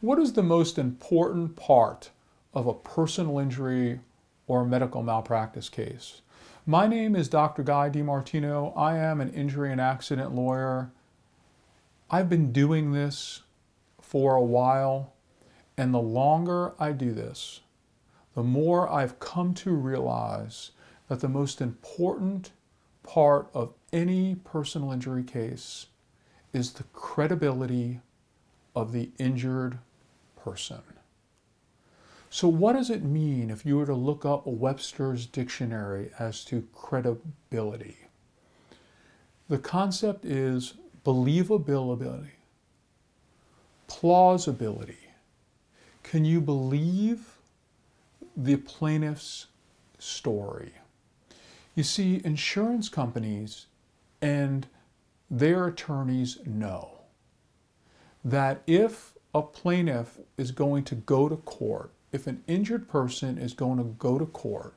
What is the most important part of a personal injury or medical malpractice case? My name is Dr. Guy DiMartino. I am an injury and accident lawyer. I've been doing this for a while, and the longer I do this, the more I've come to realize that the most important part of any personal injury case is the credibility of the injured person. So what does it mean if you were to look up Webster's dictionary as to credibility? The concept is believability, plausibility. Can you believe the plaintiff's story? You see, insurance companies and their attorneys know that if a plaintiff is going to go to court, if an injured person is going to go to court,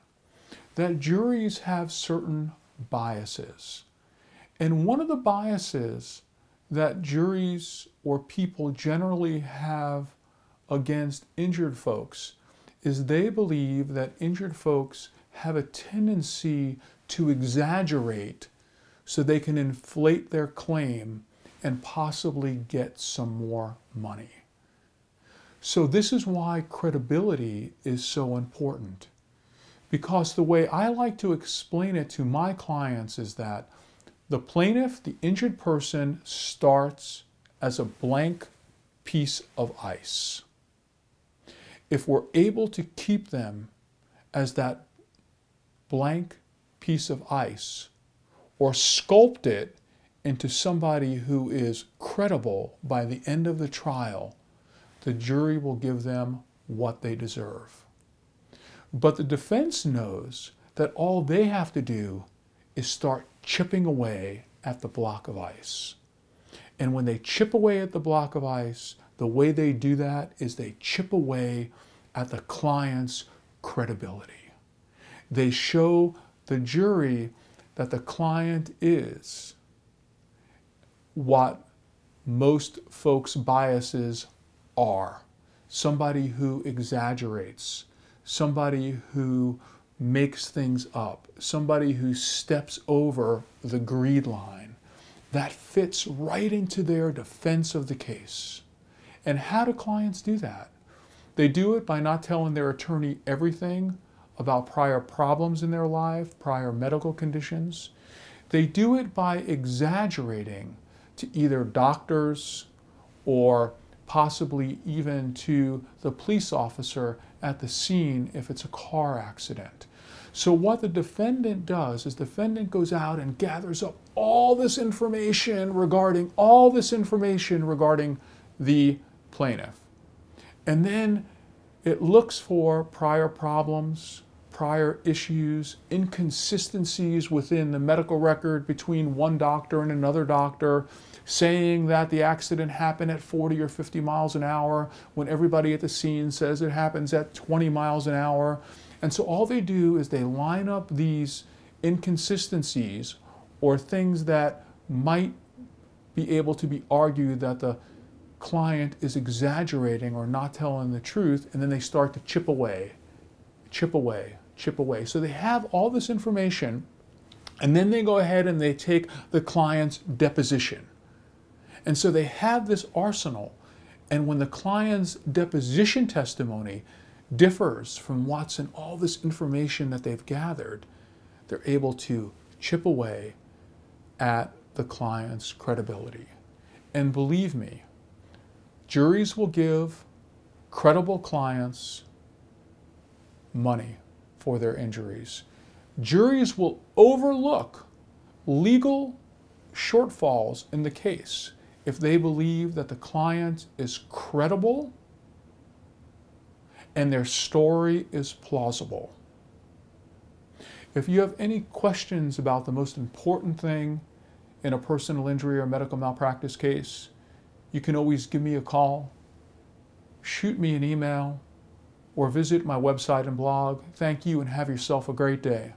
that juries have certain biases. And one of the biases that juries or people generally have against injured folks is they believe that injured folks have a tendency to exaggerate so they can inflate their claim and possibly get some more money. So this is why credibility is so important. Because the way I like to explain it to my clients is that the plaintiff, the injured person, starts as a blank piece of ice. If we're able to keep them as that blank piece of ice, or sculpt it into somebody who is credible by the end of the trial, the jury will give them what they deserve. But the defense knows that all they have to do is start chipping away at the block of ice. And when they chip away at the block of ice, the way they do that is they chip away at the client's credibility. They show the jury that the client is what most folks' biases are. Somebody who exaggerates, somebody who makes things up, somebody who steps over the greed line. That fits right into their defense of the case. And how do clients do that? They do it by not telling their attorney everything about prior problems in their life, prior medical conditions. They do it by exaggerating to either doctors or possibly even to the police officer at the scene if it's a car accident. So what the defendant does is the defendant goes out and gathers up all this information regarding the plaintiff. And then it looks for prior problems, prior issues, inconsistencies within the medical record between one doctor and another doctor, saying that the accident happened at 40 or 50 miles an hour when everybody at the scene says it happens at 20 miles an hour. And so all they do is they line up these inconsistencies or things that might be able to be argued that the client is exaggerating or not telling the truth, and then they start to chip away. So they have all this information, and then they go ahead and they take the client's deposition. And so they have this arsenal, and when the client's deposition testimony differs from what's in all this information that they've gathered, they're able to chip away at the client's credibility. And believe me, juries will give credible clients money for their injuries. Juries will overlook legal shortfalls in the case if they believe that the client is credible and their story is plausible. If you have any questions about the most important thing in a personal injury or medical malpractice case, you can always give me a call, shoot me an email, or visit my website and blog. Thank you and have yourself a great day.